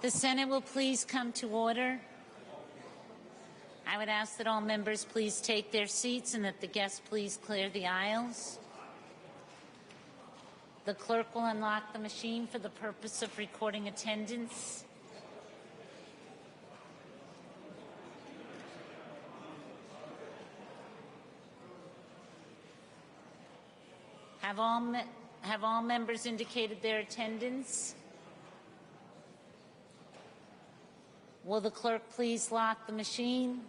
The Senate will please come to order. I would ask that all members please take their seats and that the guests please clear the aisles. The clerk will unlock the machine for the purpose of recording attendance. Have all members indicated their attendance? Will the clerk please lock the machine?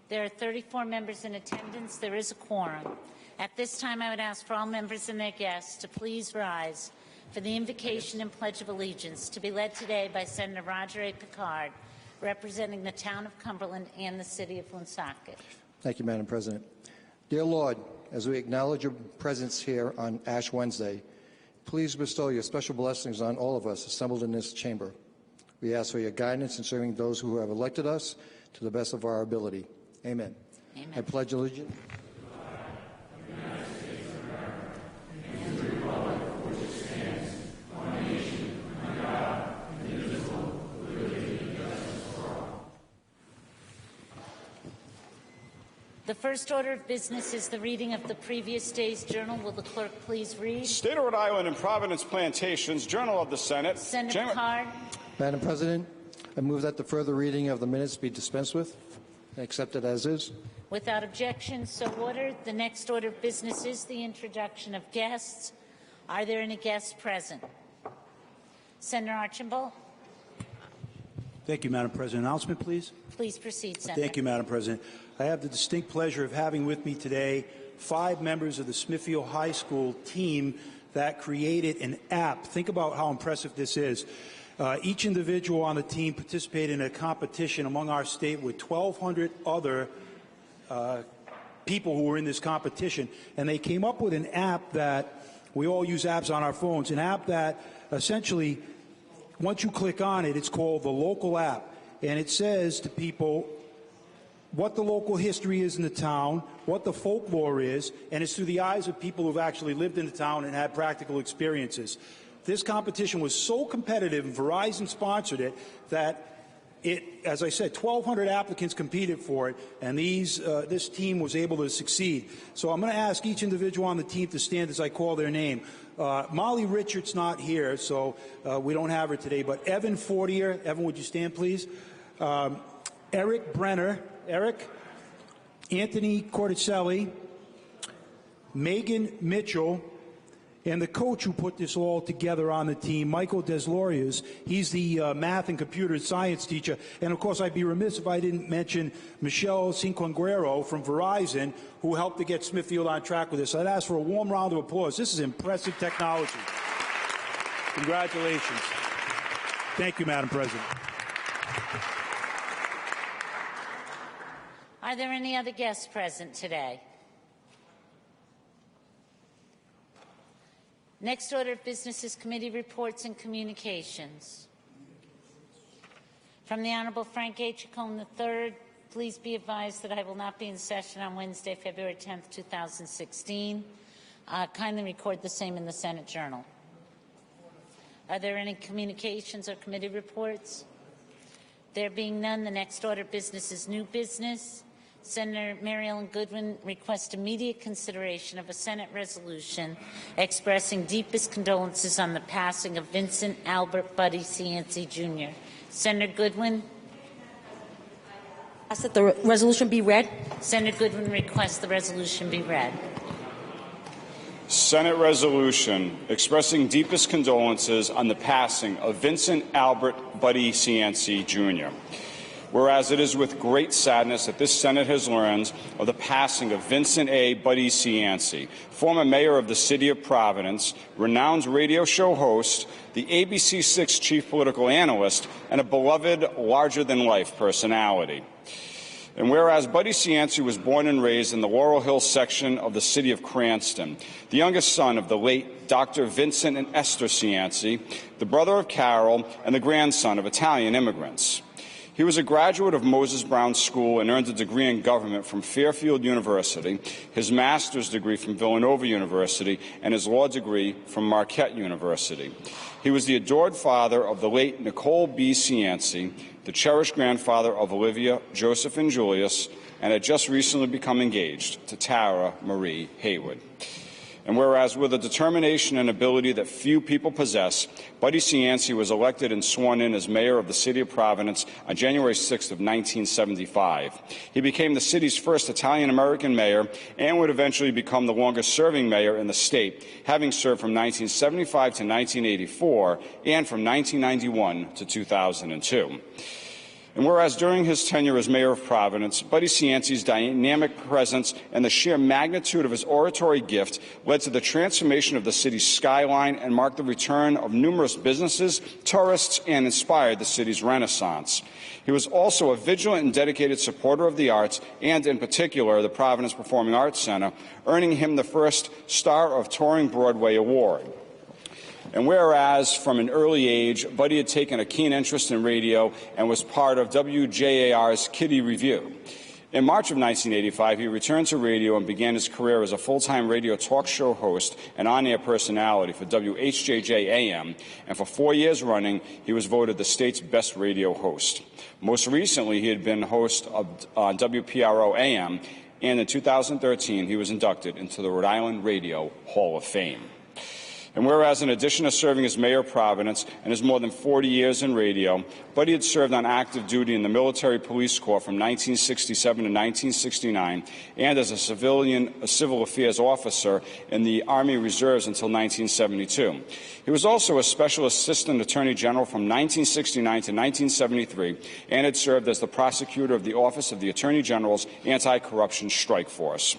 There are 34 members in attendance. There is a quorum. At this time, I would ask for all members and their guests to please rise for the invocation and Pledge of Allegiance to be led today by Senator Roger A. Picard, representing the town of Cumberland and the city of Woonsocket. Thank you, Madam President. Dear Lord, as we acknowledge your presence here on Ash Wednesday, please bestow your special blessings on all of us assembled in this chamber. We ask for your guidance in serving those who have elected us to the best of our ability. Amen. Amen. I pledge allegiance. The first order of business is the reading of the previous day's journal. Will the clerk please read? State of Rhode Island and Providence Plantations, Journal of the Senate. Senator Picard. Madam President, I move that the further reading of the minutes be dispensed with and accepted as is. Without objection, so ordered. The next order of business is the introduction of guests. Are there any guests present? Senator Archambault. Thank you, Madam President. Announcement, please. Please proceed, Senator. Thank you, Madam President. I have the distinct pleasure of having with me today 5 members of the Smithfield High School team that created an app. Think about how impressive this is. Each individual on the team participated in a competition among our state with 1,200 other people who were in this competition, and they came up with an app that we all use apps on our phones, an app that essentially, once you click on it, it's called the local app, and it says to people what the local history is in the town, what the folklore is, and it's through the eyes of people who've actually lived in the town and had practical experiences. This competition was so competitive, and Verizon sponsored it, that it, as I said, 1,200 applicants competed for it, and this team was able to succeed. So I'm going to ask each individual on the team to stand as I call their name. Molly Richards not here, so we don't have her today, but Evan Fortier. Evan, would you stand, please? Eric Brenner. Eric. Anthony Corticelli. Megan Mitchell. And the coach who put this all together on the team, Michael Deslorius, he's the math and computer science teacher. And, of course, I'd be remiss if I didn't mention Michelle Cinquanguero from Verizon, who helped to get Smithfield on track with this. I'd ask for a warm round of applause. This is impressive technology. Congratulations. Thank you, Madam President. Are there any other guests present today? Next order of business is committee reports and communications. From the Honorable Frank H. Chacon III, please be advised that I will not be in session on Wednesday, February 10th, 2016. Kindly record the same in the Senate Journal. Are there any communications or committee reports? There being none, the next order of business is new business. Senator Mary Ellen Goodwin requests immediate consideration of a Senate resolution expressing deepest condolences on the passing of Vincent Albert Buddy Cianci, Jr. Senator Goodwin. Ask that the resolution be read. Senator Goodwin requests the resolution be read. Senate resolution expressing deepest condolences on the passing of Vincent Albert Buddy Cianci, Jr. Whereas it is with great sadness that this Senate has learned of the passing of Vincent A. Buddy Cianci, former mayor of the city of Providence, renowned radio show host, the ABC 6 chief political analyst, and a beloved larger-than-life personality. And whereas Buddy Cianci was born and raised in the Laurel Hill section of the city of Cranston, the youngest son of the late Dr. Vincent and Esther Cianci, the brother of Carol, and the grandson of Italian immigrants. He was a graduate of Moses Brown School and earned a degree in government from Fairfield University, his master's degree from Villanova University, and his law degree from Marquette University. He was the adored father of the late Nicole B. Cianci, the cherished grandfather of Olivia, Joseph, and Julius, and had just recently become engaged to Tara Marie Haywood. And whereas with a determination and ability that few people possess, Buddy Cianci was elected and sworn in as mayor of the city of Providence on January 6th of 1975. He became the city's first Italian-American mayor and would eventually become the longest-serving mayor in the state, having served from 1975 to 1984 and from 1991 to 2002. And whereas during his tenure as mayor of Providence, Buddy Cianci's dynamic presence and the sheer magnitude of his oratory gift led to the transformation of the city's skyline and marked the return of numerous businesses, tourists, and inspired the city's renaissance. He was also a vigilant and dedicated supporter of the arts, and in particular the Providence Performing Arts Center, earning him the first Star of Touring Broadway award. And whereas from an early age, Buddy had taken a keen interest in radio and was part of WJAR's Kitty Review. In March of 1985, he returned to radio and began his career as a full-time radio talk show host and on-air personality for WHJJ-AM, and for 4 years running, he was voted the state's best radio host. Most recently, he had been host of WPRO-AM, and in 2013, he was inducted into the Rhode Island Radio Hall of Fame. And whereas in addition to serving as mayor of Providence and his more than 40 years in radio, Buddy had served on active duty in the Military Police Corps from 1967 to 1969 and as a civil affairs officer in the Army Reserves until 1972. He was also a Special Assistant Attorney General from 1969 to 1973 and had served as the prosecutor of the Office of the Attorney General's Anti-Corruption Strike Force.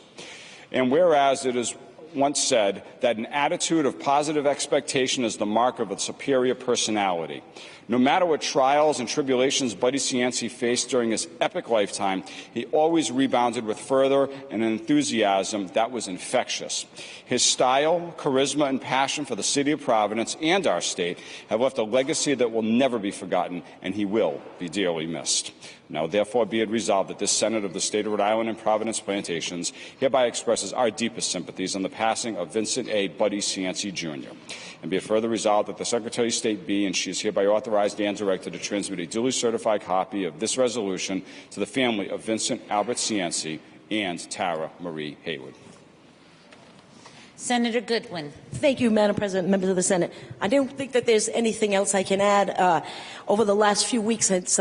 And whereas it is once said that an attitude of positive expectation is the mark of a superior personality. No matter what trials and tribulations Buddy Cianci faced during his epic lifetime, he always rebounded with fervor and an enthusiasm that was infectious. His style, charisma, and passion for the city of Providence and our state have left a legacy that will never be forgotten, and he will be dearly missed. Now, therefore, be it resolved that this Senate of the State of Rhode Island and Providence Plantations hereby expresses our deepest sympathies on the passing of Vincent A. Buddy Cianci, Jr. And be it further resolved that the Secretary of State be and she is hereby authorized and directed to transmit a duly certified copy of this resolution to the family of Vincent Albert Cianci and Tara Marie Haywood. Senator Goodwin. Thank you, Madam President, members of the Senate. I don't think that there's anything else I can add. Over the last few weeks since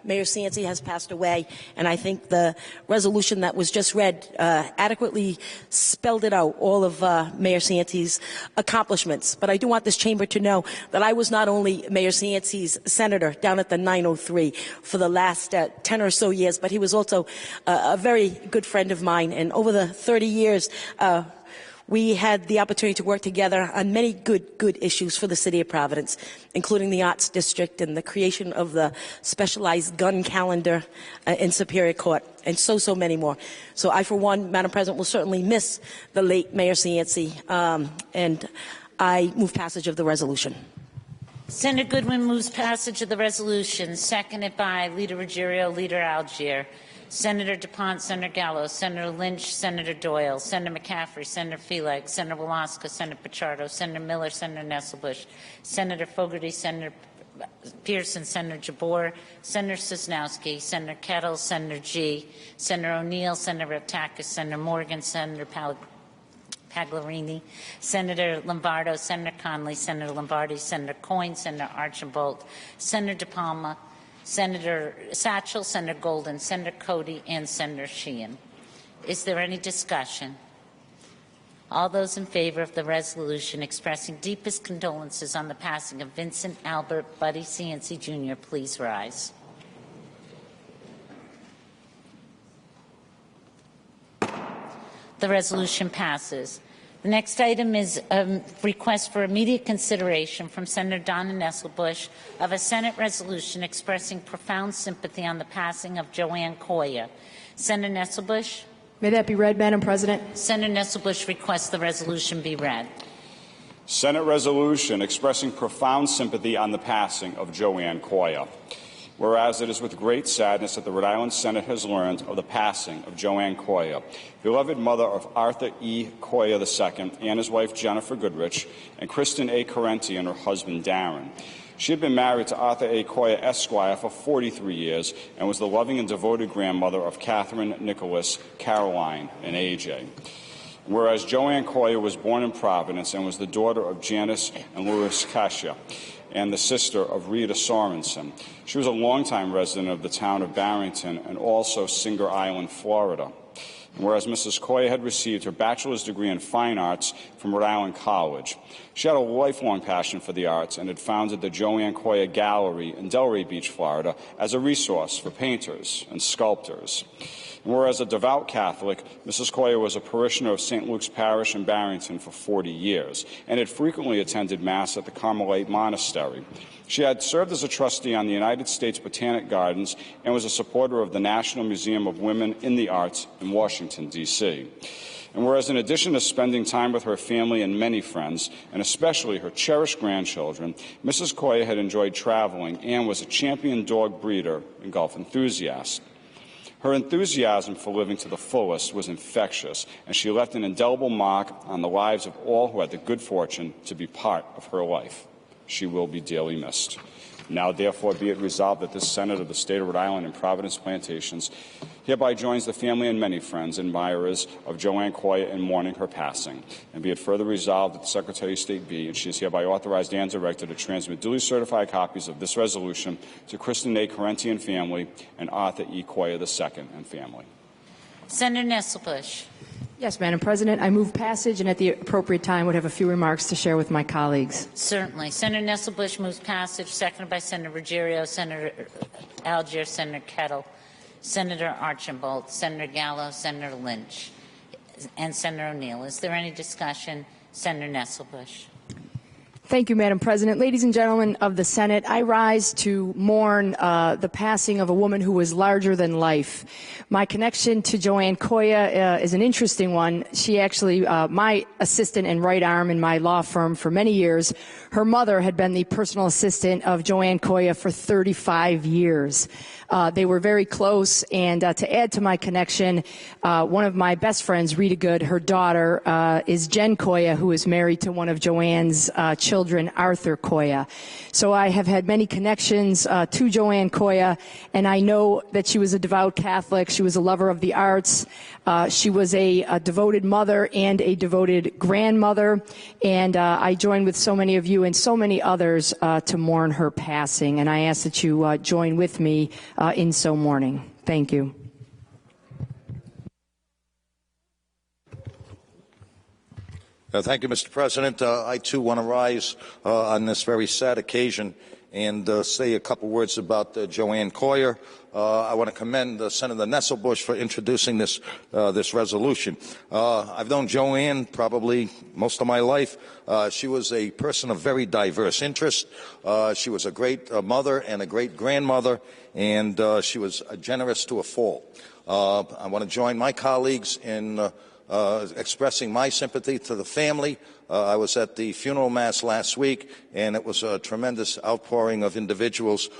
Mayor Cianci has passed away, and I think the resolution that was just read adequately spelled it out, all of Mayor Cianci's accomplishments. But I do want this chamber to know that I was not only Mayor Cianci's senator down at the 903 for the last 10 or so years, but he was also a very good friend of mine. And over the 30 years, we had the opportunity to work together on many good issues for the city of Providence, including the Arts District and the creation of the specialized gun calendar in Superior Court, and so many more. So I, for one, Madam President, will certainly miss the late Mayor Cianci, and I move passage of the resolution. Senator Goodwin moves passage of the resolution, seconded by Leader Ruggiero, Leader Algier. Senator DuPont, Senator Gallo, Senator Lynch, Senator Doyle, Senator McCaffrey, Senator Felix, Senator Walaska, Senator Pichardo, Senator Miller, Senator Nesselbush, Senator Fogarty, Senator Pearson, Senator Jabor, Senator Sosnowski, Senator Kettle, Senator G, Senator O'Neill, Senator Raptakis, Senator Morgan, Senator Pagliarini, Senator Lombardo, Senator Conley, Senator Lombardi, Senator Coyne, Senator Archambault, Senator DePalma, Senator Satchel, Senator Golden, Senator Cody, and Senator Sheehan. Is there any discussion? All those in favor of the resolution expressing deepest condolences on the passing of Vincent Albert Buddy Cianci, Jr., please rise. The resolution passes. The next item is a request for immediate consideration from Senator Donna Nesselbush of a Senate resolution expressing profound sympathy on the passing of Joanne Quail. Senator Nesselbush. May that be read, Madam President. Senator Nesselbush requests the resolution be read. Senate resolution expressing profound sympathy on the passing of Joanne Quail. Whereas it is with great sadness that the Rhode Island Senate has learned of the passing of Joanne Quail, beloved mother of Arthur E. Quail II and his wife Jennifer Goodrich, and Kristen A. Carenti and her husband Darren. She had been married to Arthur A. Quail Esquire for 43 years and was the loving and devoted grandmother of Catherine, Nicholas, Caroline, and A.J. Whereas Joanne Quail was born in Providence and was the daughter of Janice and Louis Cascia, and the sister of Rita Sorensen. She was a longtime resident of the town of Barrington and also Singer Island, Florida. Whereas Mrs. Quail had received her bachelor's degree in fine arts from Rhode Island College. She had a lifelong passion for the arts and had founded the Joanne Quail Gallery in Delray Beach, Florida, as a resource for painters and sculptors. Whereas a devout Catholic, Mrs. Quail was a parishioner of St. Luke's Parish in Barrington for 40 years and had frequently attended Mass at the Carmelite Monastery. She had served as a trustee on the United States Botanic Gardens and was a supporter of the National Museum of Women in the Arts in Washington, D.C. And whereas in addition to spending time with her family and many friends, and especially her cherished grandchildren, Mrs. Quail had enjoyed traveling and was a champion dog breeder and golf enthusiast. Her enthusiasm for living to the fullest was infectious, and she left an indelible mark on the lives of all who had the good fortune to be part of her life. She will be dearly missed. Now, therefore, be it resolved that this Senate of the State of Rhode Island and Providence Plantations hereby joins the family and many friends and admirers of Joanne Quail in mourning her passing. And be it further resolved that the Secretary of State be, and she is hereby authorized and directed to transmit duly certified copies of this resolution to Kristen A. Carenti and family and Arthur E. Quail II and family. Senator Nesselbush. Yes, Madam President. I move passage and at the appropriate time would have a few remarks to share with my colleagues. Certainly. Senator Nesselbush moves passage, seconded by Senator Ruggiero, Senator Algier, Senator Kettle, Senator Archambault, Senator Gallo, Senator Lynch, and Senator O'Neill. Is there any discussion? Senator Nesselbush. Thank you, Madam President. Ladies and gentlemen of the Senate, I rise to mourn the passing of a woman who was larger than life. My connection to Joanne Quail is an interesting one. She actually, my assistant and right arm in my law firm for many years. Her mother had been the personal assistant of Joanne Quail for 35 years. They were very close, and to add to my connection, one of my best friends, Rita Good, her daughter, is Jen Quail, who is married to one of Joanne's children, Arthur Quail. So I have had many connections to Joanne Quail, and I know that she was a devout Catholic. She was a lover of the arts. She was a devoted mother and a devoted grandmother, and I join with so many of you and so many others to mourn her passing, and I ask that you join with me in so mourning. Thank you. Thank you, Mr. President. I, too, want to rise on this very sad occasion and say a couple words about Joanne Quail. I want to commend Senator Nesselbush for introducing this resolution. I've known Joanne probably most of my life. She was a person of very diverse interest. She was a great mother and a great grandmother, and she was generous to a fault. I want to join my colleagues in expressing my sympathy to the family. I was at the funeral mass last week, and it was a tremendous outpouring of individuals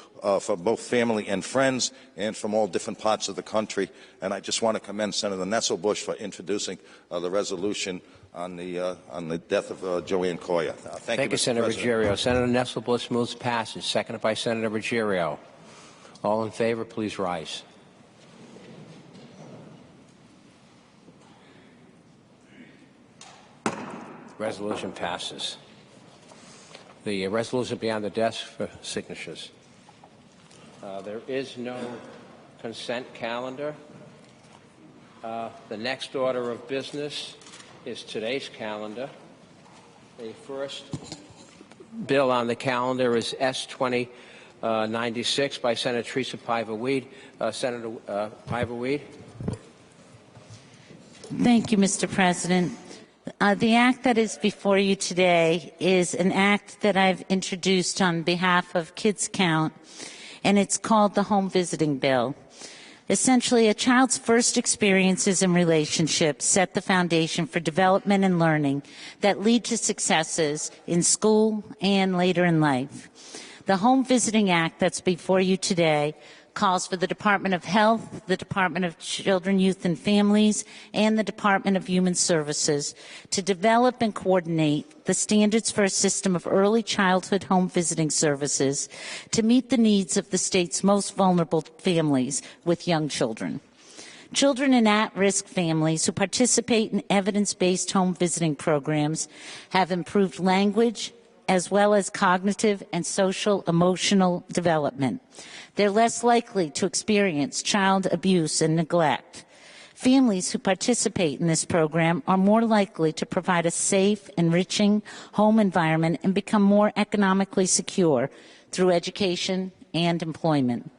from both family and friends and from all different parts of the country. And I just want to commend Senator Nesselbush for introducing the resolution on the death of Joanne Quail. Thank you, Senator Ruggiero. Senator Nesselbush moves passage, seconded by Senator Ruggiero. All in favor, please rise. Resolution passes. The resolution will be on the desk for signatures. There is no consent calendar. The next order of business is today's calendar. The first bill on the calendar is S-2096 by Senator Teresa Piva-Weed. Senator Piva-Weed. Thank you, Mr. President. The act that is before you today is an act that I've introduced on behalf of Kids Count, and it's called the Home Visiting Bill. Essentially, a child's first experiences and relationships set the foundation for development and learning that lead to successes in school and later in life. The Home Visiting Act that's before you today calls for the Department of Health, the Department of Children, Youth, and Families, and the Department of Human Services to develop and coordinate the standards for a system of early childhood home visiting services to meet the needs of the state's most vulnerable families with young children. Children in at-risk families who participate in evidence-based home visiting programs have improved language as well as cognitive and social emotional development. They're less likely to experience child abuse and neglect. Families who participate in this program are more likely to provide a safe, enriching home environment and become more economically secure through education and employment.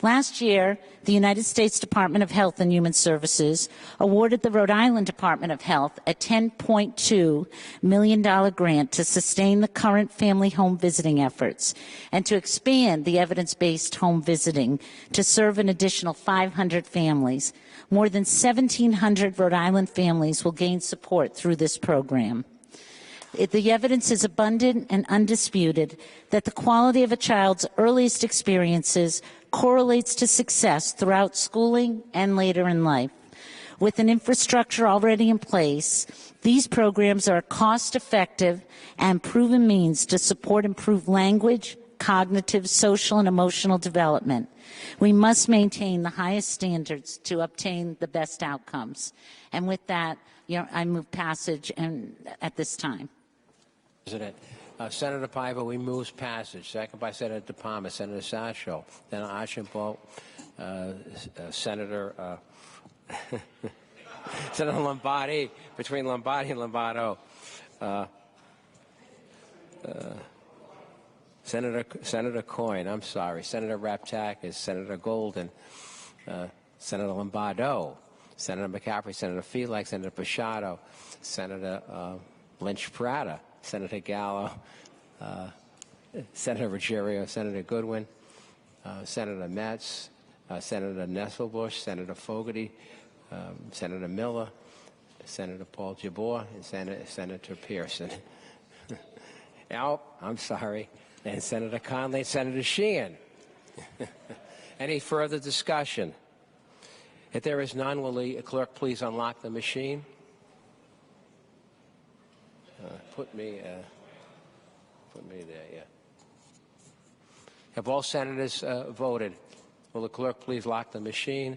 Last year, the United States Department of Health and Human Services awarded the Rhode Island Department of Health a $10.2 million grant to sustain the current family home visiting efforts and to expand the evidence-based home visiting to serve an additional 500 families. More than 1,700 Rhode Island families will gain support through this program. The evidence is abundant and undisputed that the quality of a child's earliest experiences correlates to success throughout schooling and later in life. With an infrastructure already in place, these programs are a cost-effective and proven means to support improved language, cognitive, social, and emotional development. We must maintain the highest standards to obtain the best outcomes. And with that, I move passage at this time. President. Senator Piper, we move passage. Second by Senator De Palma, Senator Sasho, then Archambault, Senator Senator Lombardi, between Lombardi and Lombardo, Senator Coyne, I'm sorry, Senator Raptakis, Senator Golden, Senator Lombardo, Senator McCaffrey, Senator Felix, Senator Pashado, Senator Lynch-Prata, Senator Gallo, Senator Ruggiero, Senator Goodwin, Senator Metz, Senator Nesselbush, Senator Fogarty, Senator Miller, Senator Paul Jabor, and Senator Pearson. I'm sorry, and Senator Conley, and Senator Sheehan. Any further discussion? If there is none, will the clerk please unlock the machine? Put me there, yeah. Have all senators voted? Will the clerk please lock the machine?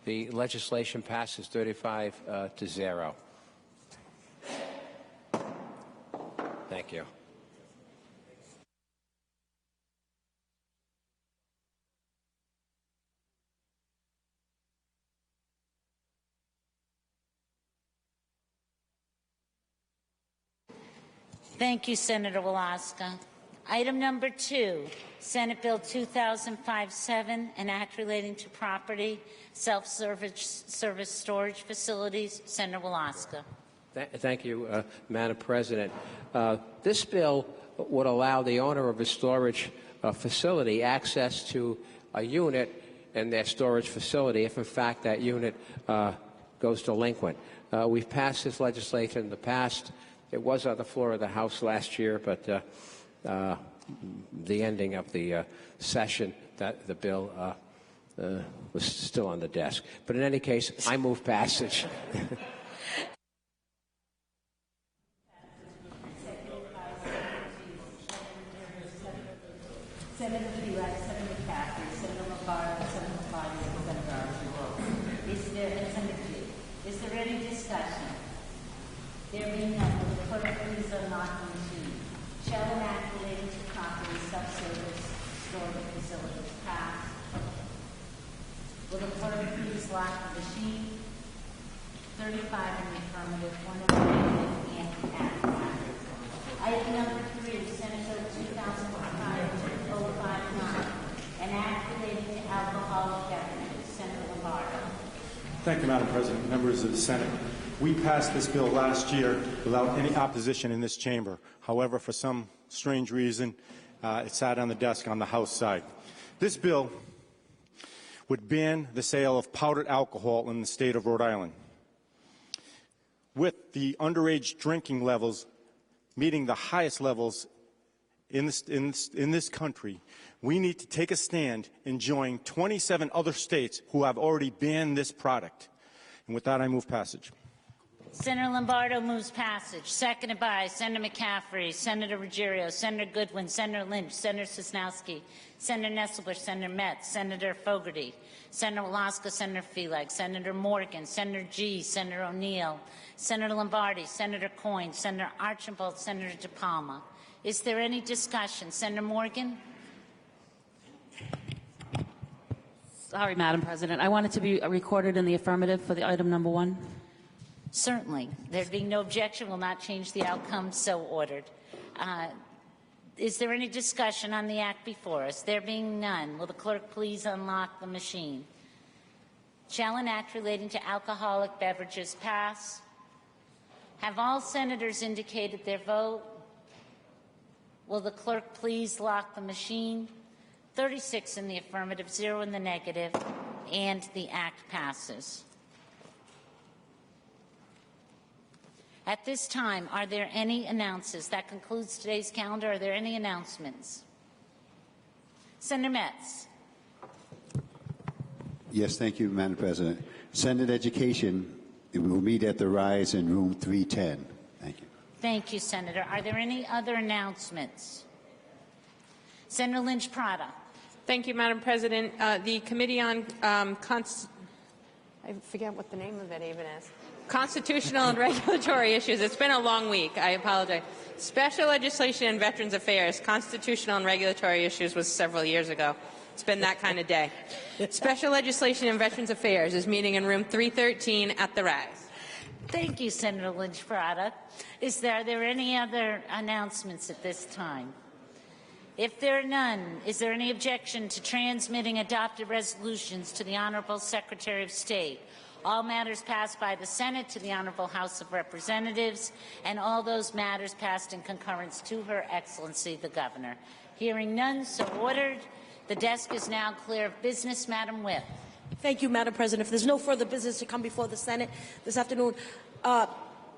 The legislation passes 35-0. Thank you. Thank you, Senator Walaska. Item number 2, Senate Bill 2005-7, an act relating to property, self-service storage facilities. Senator Walaska. Thank you, Madam President. This bill would allow the owner of a storage facility access to a unit in their storage facility if, in fact, that unit goes delinquent. We've passed this legislation in the past. It was on the floor of the House last year, but the ending of the session, that the bill was still on the desk. But in any case, I move passage. Senator Felix, Senator McCaffrey, Senator Lombardo, Senator Lombardi, and Senator Archambault. Is there any discussion? There being none, will the clerk please unlock the machine? Shall an act relating to property, self-service storage facilities pass? Will the clerk please lock the machine? 35 in the affirmative, 1 in the negative, and passed. Item number 3, Senate Bill 2005-059, an act relating to alcoholic beverages. Senator Lombardo. Thank you, Madam President. Members of the Senate. We passed this bill last year without any opposition in this chamber. However, for some strange reason, it sat on the desk on the House side. This bill would ban the sale of powdered alcohol in the state of Rhode Island, with the underage drinking levels meeting the highest levels in this country, we need to take a stand and join 27 other states who have already banned this product. And with that, I move passage. Senator Lombardo moves passage, seconded by Senator McCaffrey, Senator Ruggiero, Senator Goodwin, Senator Lynch, Senator Sosnowski, Senator Nesselbush, Senator Metz, Senator Fogarty, Senator Alaska, Senator Felag, Senator Morgan, Senator G, Senator O'Neill, Senator Lombardi, Senator Coyne, Senator Archambault, Senator DePalma. Is there any discussion? Senator Morgan? Sorry, Madam President. I want it to be recorded in the affirmative for the item number 1. Certainly. There being no objection will not change the outcome, so ordered. Is there any discussion on the act before us? There being none, will the clerk please unlock the machine? Shall an act relating to alcoholic beverages pass? Have all senators indicated their vote? Will the clerk please lock the machine? 36 in the affirmative, 0 in the negative, and the act passes. At this time, are there any announcements? That concludes today's calendar. Are there any announcements? Senator Metz. Yes, thank you, Madam President. Senate Education will meet at the Rise in room 310. Thank you. Thank you, Senator. Are there any other announcements? Senator Lynch-Prada. Thank you, Madam President. The Committee on I forget what the name of it even is. Constitutional and Regulatory Issues. It's been a long week. I apologize. Special Legislation and Veterans Affairs. Constitutional and Regulatory Issues was several years ago. It's been that kind of day. Special Legislation and Veterans Affairs is meeting in room 313 at the Rise. Thank you, Senator Lynch-Prada. Are there any other announcements at this time? If there are none, is there any objection to transmitting adopted resolutions to the Honorable Secretary of State? All matters passed by the Senate to the Honorable House of Representatives, and all those matters passed in concurrence to Her Excellency the Governor. Hearing none, so ordered. The desk is now clear of business. Madam Whip. Thank you, Madam President. If there's no further business to come before the Senate this afternoon,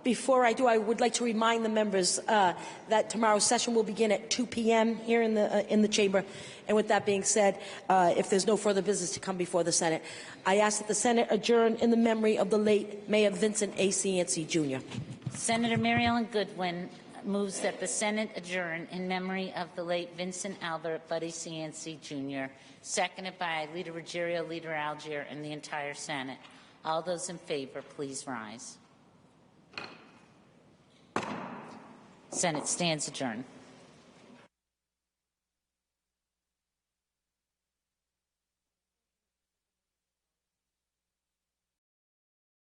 before I do, I would like to remind the members that tomorrow's session will begin at 2 p.m. here in the chamber. And with that being said, if there's no further business to come before the Senate, I ask that the Senate adjourn in the memory of the late Mayor Vincent A. Cianci, Jr. Senator Mary Ellen Goodwin moves that the Senate adjourn in memory of the late Vincent Albert Buddy Cianci, Jr., seconded by Leader Ruggiero, Leader Algier, and the entire Senate. All those in favor, please rise. Senate stands adjourned.